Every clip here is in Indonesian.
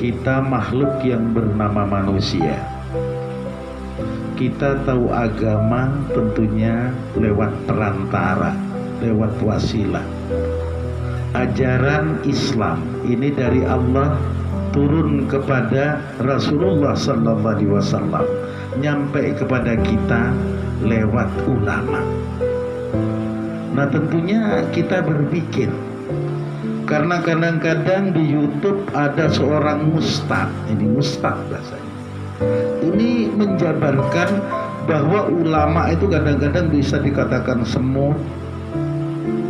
Kita makhluk yang bernama manusia. Kita tahu agama tentunya lewat perantara, lewat wasilah. Ajaran Islam ini dari Allah turun kepada Rasulullah SAW, nyampe kepada kita lewat ulama. Nah tentunya kita berpikir, karena kadang-kadang di YouTube ada seorang ustadz, ini ustadz bahasanya, ini menjabarkan bahwa ulama itu kadang-kadang bisa dikatakan semut,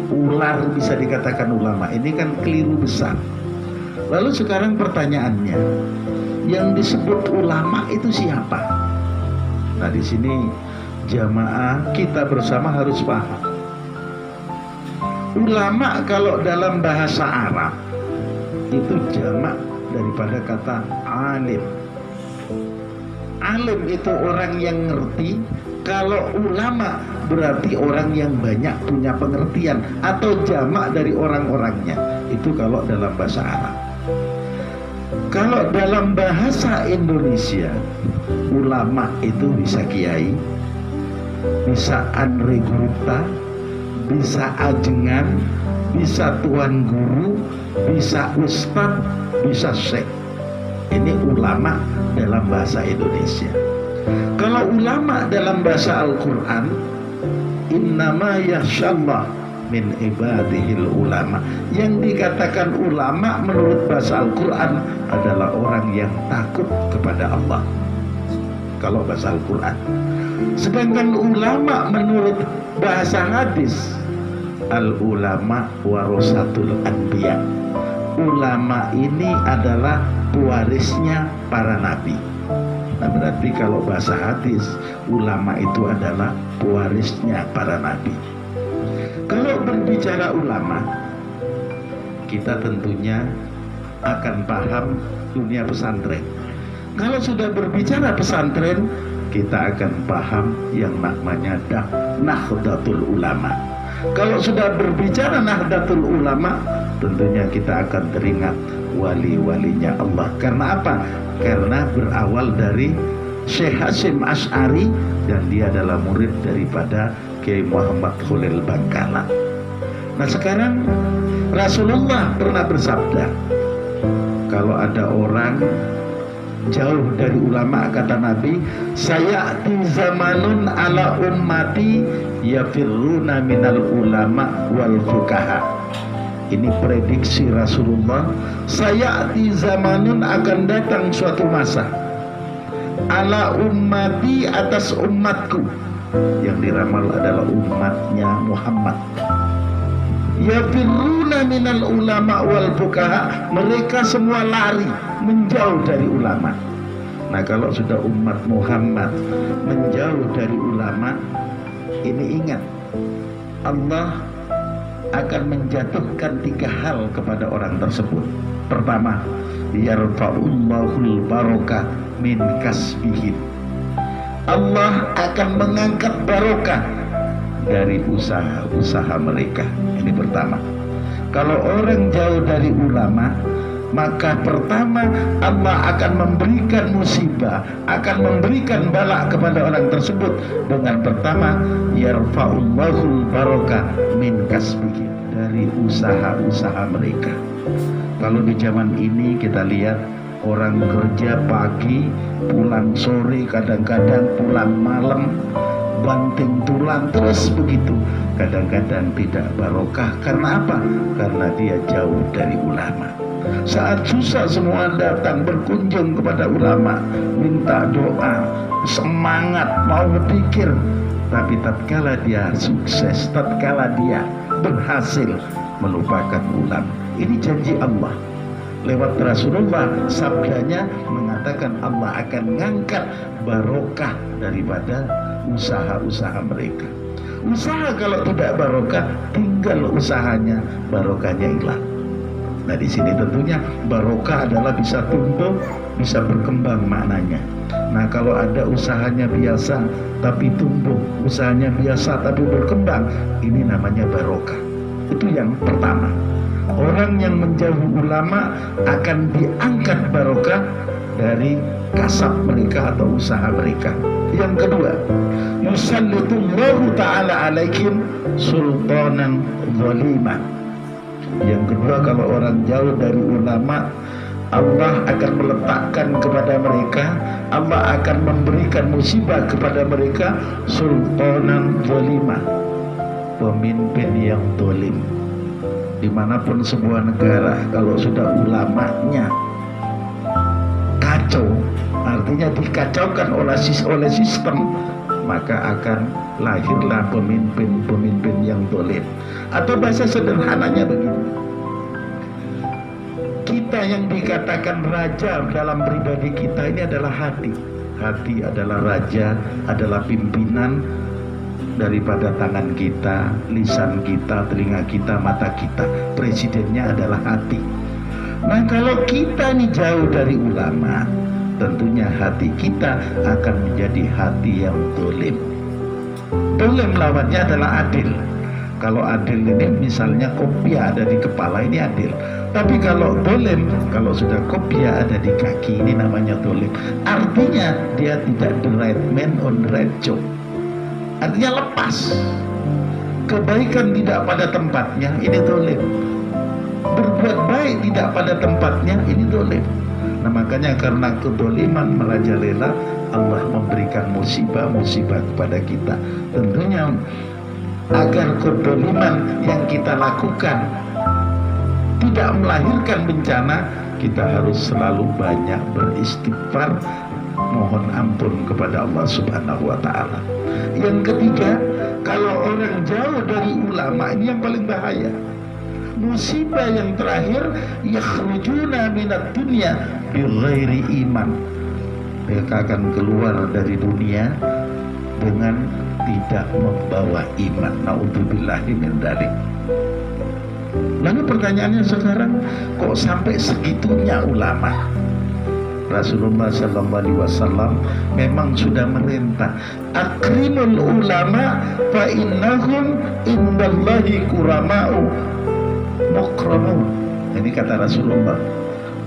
ular bisa dikatakan ulama. Ini kan keliru besar. Lalu sekarang pertanyaannya, yang disebut ulama itu siapa? Nah di sini jamaah kita bersama harus paham. Ulama kalau dalam bahasa Arab itu jamak daripada kata alim. Alim itu orang yang ngerti. Kalau ulama berarti orang yang banyak punya pengertian, atau jamak dari orang-orangnya. Itu kalau dalam bahasa Arab. Kalau dalam bahasa Indonesia, ulama itu bisa kiai, bisa andre gurita, bisa ajengan, bisa tuan guru, bisa ustadz, bisa syekh. Ini ulama dalam bahasa Indonesia. Kalau ulama dalam bahasa Al-Quran, innama yakhshallah min ibadihil ulama. Yang dikatakan ulama menurut bahasa Al-Quran adalah orang yang takut kepada Allah. Kalau bahasa Al-Quran. Sedangkan ulama menurut bahasa hadis, al-ulama warasatul anbiya. Ulama ini adalah pewarisnya para nabi. Nah berarti kalau bahasa hadis, ulama itu adalah pewarisnya para nabi. Kalau berbicara ulama, kita tentunya akan paham dunia pesantren. Kalau sudah berbicara pesantren, kita akan paham yang namanya Nahdlatul Ulama. Kalau sudah berbicara Nahdlatul Ulama, tentunya kita akan teringat wali-walinya Allah. Karena apa? Karena berawal dari Syekh Hasyim Asy'ari, dan dia adalah murid daripada Kiai Muhammad Khalil Bangkalan. Nah sekarang Rasulullah pernah bersabda, kalau ada orang jauh dari ulama, kata Nabi, sayati zamanun ala ummati yafirruna minal ulama wal fuqaha. Ini prediksi Rasulullah, sayati zamanun, akan datang suatu masa, ala ummati, atas umatku, yang diramal adalah umatnya Muhammad, yafirruna minal ulama wal fuqaha, mereka semua lari menjauh dari ulama. Nah kalau sudah umat Muhammad menjauh dari ulama, ini ingat, Allah akan menjatuhkan 3 hal kepada orang tersebut. Pertama, yarfa'ullahul barokah min kasbihim. Allah akan mengangkat barokah dari usaha-usaha mereka. Ini pertama. Kalau orang jauh dari ulama, maka pertama Allah akan memberikan musibah, akan memberikan bala kepada orang tersebut dengan pertama, yarfa'ullahul barokah min kasbihim, dari usaha-usaha mereka. Kalau di zaman ini kita lihat orang kerja pagi, pulang sore, kadang-kadang pulang malam, banting tulang terus begitu. Kadang-kadang tidak barokah. Karena apa? Karena dia jauh dari ulama. Saat susah semua datang berkunjung kepada ulama, minta doa, semangat, mau berpikir. Tapi tatkala dia sukses, tatkala dia berhasil, melupakan ulama. Ini janji Allah. Lewat Rasulullah, sabdanya mengatakan Allah akan mengangkat barokah daripada usaha-usaha mereka. Usaha kalau tidak barokah, tinggal usahanya, barokahnya hilang. Nah di sini tentunya barokah adalah bisa tumbuh, bisa berkembang maknanya. Nah kalau ada usahanya biasa tapi tumbuh, usahanya biasa tapi berkembang, ini namanya barokah. Itu yang pertama. Orang yang menjauhi ulama akan diangkat barokah dari kasab mereka atau usaha mereka. Yang kedua, yusallitullahu ta'ala alaikum sultanan zaliman. Yang kedua, kalau orang jauh dari ulama, Allah akan meletakkan kepada mereka, Allah akan memberikan musibah kepada mereka sultanan zalimah, pemimpin yang zalim. Dimanapun sebuah negara, kalau sudah ulamanya kacau, artinya dikacaukan oleh sistem, maka akan lahirlah pemimpin-pemimpin yang zalim. Atau bahasa sederhananya begini, kita yang dikatakan raja dalam pribadi kita ini adalah hati. Hati adalah raja, adalah pimpinan daripada tangan kita, lisan kita, telinga kita, mata kita. Presidennya adalah hati. Nah, kalau kita ini jauh dari ulama, tentunya hati kita akan menjadi hati yang zalim. Zalim lawannya adalah adil. Kalau adil ini misalnya kopiah ada di kepala, ini adil. Tapi kalau zalim, kalau sudah kopiah ada di kaki, ini namanya zalim. Artinya dia tidak the right man on the right job. Artinya lepas. Kebaikan tidak pada tempatnya, ini zalim. Berbuat baik tidak pada tempatnya, ini zalim. Nah, makanya karena kedzaliman merajalela, Allah memberikan musibah-musibah kepada kita. Tentunya agar kedzaliman yang kita lakukan tidak melahirkan bencana, kita harus selalu banyak beristighfar, mohon ampun kepada Allah Subhanahu wa ta'ala. Yang ketiga, kalau orang jauh dari ulama, ini yang paling bahaya. Musibah yang terakhir, yakhrujuna minad dunya bighairi iman. Mereka akan keluar dari dunia dengan tidak membawa iman. Na'udzubillahi min dzalik. Lalu pertanyaannya sekarang, kok sampai segitunya ulama? Rasulullah SAW memang sudah merintah, akrimul ulama fa innahum indallahi kurama'u mukramun. Ini kata Rasulullah,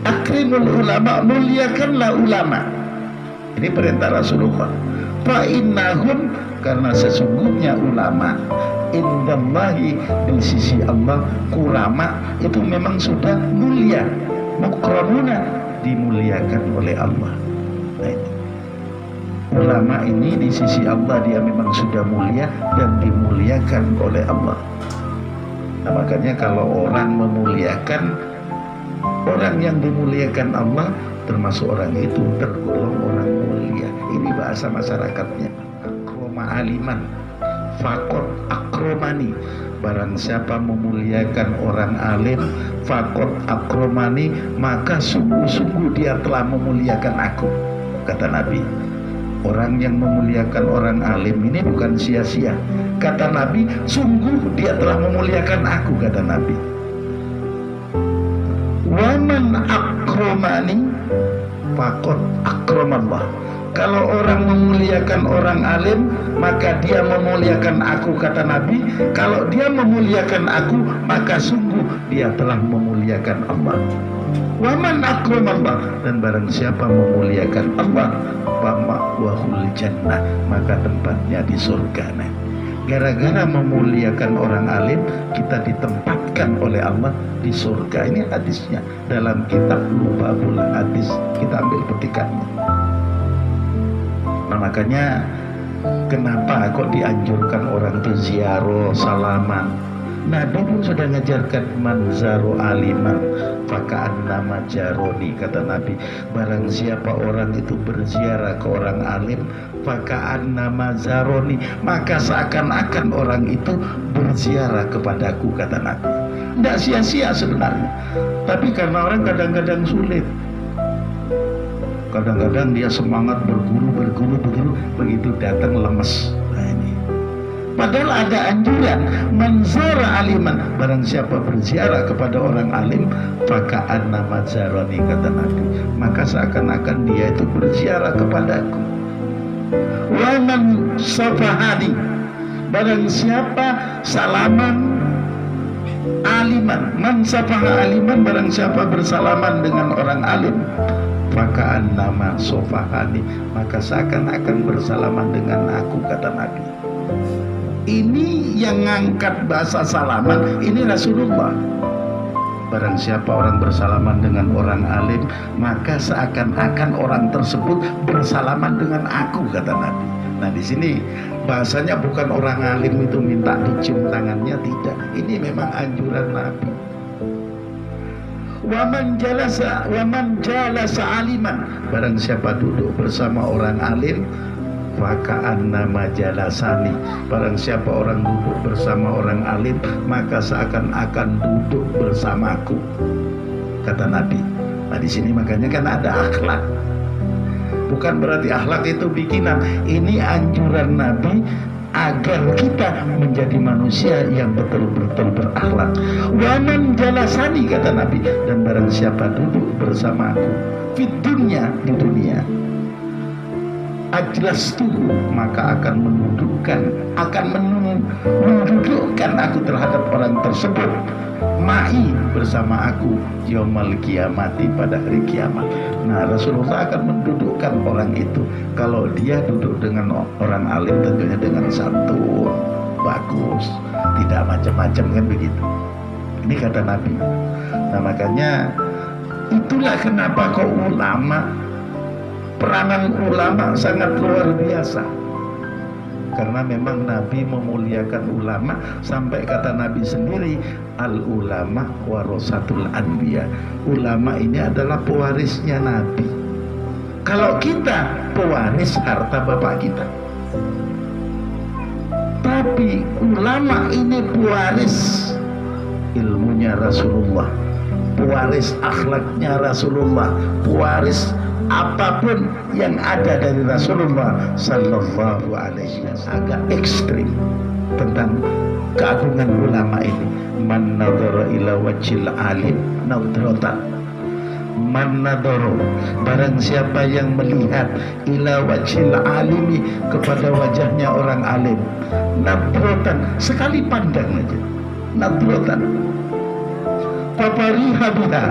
akrimul ulama, muliakanlah ulama. Ini perintah Rasulullah. Fa innahum, karena sesungguhnya ulama indallahi, di sisi Allah, kurama, itu memang sudah mulia, mukramuna, dimuliakan oleh Allah. Nah, ini ulama ini di sisi Allah dia memang sudah mulia dan dimuliakan oleh Allah. Nah, makanya kalau orang memuliakan orang yang dimuliakan Allah, termasuk orang itu tergolong orang mulia. Ini bahasa masyarakatnya. Akroma aliman fakot akromani, barang siapa memuliakan orang alim, fakot akromani, maka sungguh-sungguh dia telah memuliakan aku, kata Nabi. Orang yang memuliakan orang alim ini bukan sia-sia, kata Nabi, sungguh dia telah memuliakan aku, kata Nabi. Waman akromani fakot akromallah, kalau orang memuliakan orang alim, maka dia memuliakan aku, kata Nabi. Kalau dia memuliakan aku, maka sungguh dia telah memuliakan Allah. Waman akramallah, dan barang siapa memuliakan Allah, fama'wahul jannah, maka tempatnya di surga. Gara-gara memuliakan orang alim, kita ditempatkan oleh Allah di surga. Ini hadisnya dalam kitab Lubabul Hadis, kita ambil petikannya. Nah, makanya kenapa kok dianjurkan orang itu ziarah, salaman? Nabi pun sudah ngajarkan manzaru aliman faka'annama jaroni, kata Nabi. Barang siapa orang itu berziarah ke orang alim, faka'annama jaroni, maka seakan-akan orang itu berziarah kepadaku, kata Nabi. Tidak sia-sia sebenarnya, tapi karena orang kadang-kadang sulit. Kadang-kadang dia semangat berguru, begitu datang lemes. Nah, ini. Padahal ada anjuran, manzara aliman, barang siapa berziarah kepada orang alim, faka'annama zarani, kata Nabi, maka seakan-akan dia itu berziarah kepadaku. Wa man safahani, barang siapa salaman aliman, man safaha aliman, barang siapa bersalaman dengan orang alim, maka annama sofahani, maka seakan-akan bersalaman dengan aku, kata Nabi. Ini yang ngangkat bahasa salaman, ini Rasulullah. Barang siapa orang bersalaman dengan orang alim, maka seakan-akan orang tersebut bersalaman dengan aku, kata Nabi. Nah, di sini bahasanya bukan orang alim itu minta dicium tangannya, tidak. Ini memang anjuran Nabi. Waman jalasa aliman, barang siapa duduk bersama orang alim, maka annama jalasani, barang siapa orang duduk bersama orang alim, maka seakan-akan duduk bersamaku, kata Nabi. Nah, di sini makanya kan ada akhlak. Bukan berarti akhlak itu bikinan. Ini anjuran Nabi agar kita menjadi manusia yang betul-betul berakhlak. Waman jalasani, kata Nabi, dan barang siapa duduk bersamaku di dunia, ajlastuhu, maka akan mendudukkan aku terhadap orang tersebut, ma'i, bersama aku, yaumal kiamati, pada hari kiamat. Nah, Rasulullah akan mendudukkan orang itu. Kalau dia duduk dengan orang alim, tentunya dengan santun, bagus, tidak macam-macam, kan begitu. Ini kata Nabi. Nah, makanya itulah kenapa kau ulama, peranan ulama sangat luar biasa. Karena memang Nabi memuliakan ulama, sampai kata Nabi sendiri, al ulama warasatul anbiya. Ulama ini adalah pewarisnya Nabi. Kalau kita pewaris harta bapak kita, tapi ulama ini pewaris ilmunya Rasulullah, pewaris akhlaknya Rasulullah, pewaris apapun yang ada dari Rasulullah Sallallahu Alaihi Wasallam. Agak ekstrim tentang keagungan ulama ini. Man nadhara ila wajhil alim nadratan, man nadhara, barang siapa yang melihat ila wajhil alimi, kepada wajahnya orang alim, nadratan, sekali pandang aja, nadratan, fafariha biha,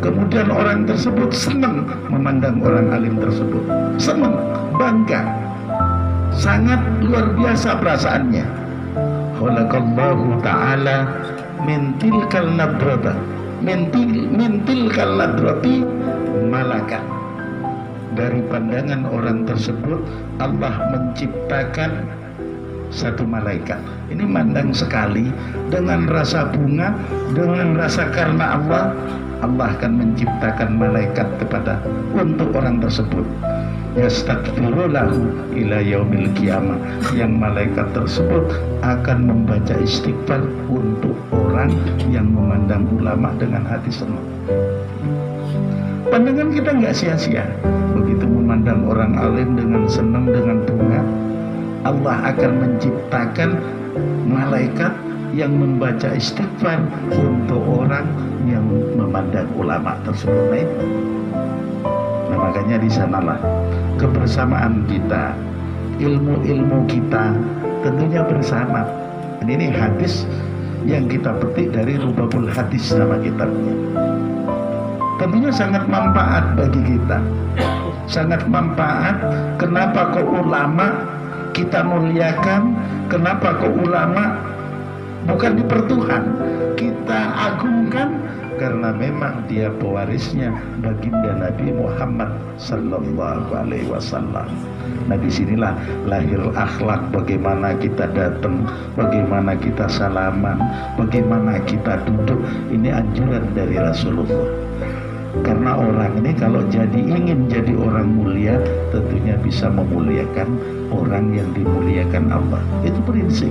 kemudian orang tersebut senang memandang orang alim tersebut, senang, bangga, sangat luar biasa perasaannya. Khalaqallahu ta'ala min tilkal nadrata, min tilkal nadrati malakan, dari pandangan orang tersebut Allah menciptakan satu malaikat. Ini mandang sekali dengan rasa bunga, dengan rasa karena Allah akan menciptakan malaikat untuk orang tersebut. Yastaghfiru lahu ila yaumil qiyamah, yang malaikat tersebut akan membaca istighfar untuk orang yang memandang ulama dengan hati senang. Pandangan kita nggak sia-sia. Begitu memandang orang alim dengan senang, dengan bunga, Allah akan menciptakan malaikat yang membaca istighfar untuk orang yang memandang ulama tersebut. Nah, makanya di sanalah kebersamaan kita, ilmu-ilmu kita tentunya bersama. Ini hadis yang kita petik dari Rubabul Hadis, nama kitabnya. Tentunya sangat manfaat bagi kita, sangat manfaat. Kenapa kok ulama kita muliakan? Kenapa kok ulama bukan dipertuhan, kita agungkan? Karena memang dia pewarisnya baginda Nabi Muhammad Sallallahu Alaihi Wasallam. Nah, disinilah lahir akhlak, bagaimana kita datang, bagaimana kita salaman, bagaimana kita duduk. Ini anjuran dari Rasulullah. Karena orang ini kalau ingin jadi orang mulia, tentunya bisa memuliakan orang yang dimuliakan Allah. Itu prinsip.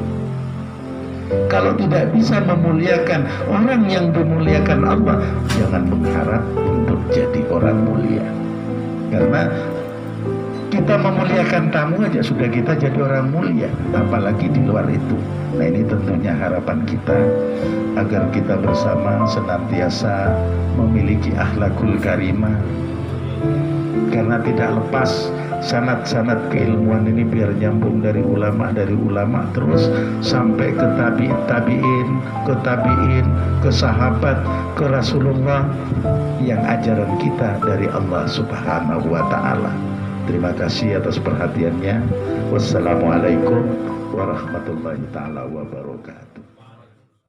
Kalau tidak bisa memuliakan orang yang dimuliakan Allah, jangan mengharap untuk jadi orang mulia. Karena kita memuliakan tamu aja sudah kita jadi orang mulia, apalagi di luar itu. Nah, ini tentunya harapan kita agar kita bersama senantiasa memiliki akhlakul karimah. Karena tidak lepas sanad-sanad keilmuan ini biar nyambung dari ulama terus sampai ke tabi'in, ke sahabat, ke Rasulullah, yang ajaran kita dari Allah Subhanahu wa ta'ala. Terima kasih atas perhatiannya. Wassalamualaikum warahmatullahi ta'ala wabarakatuh.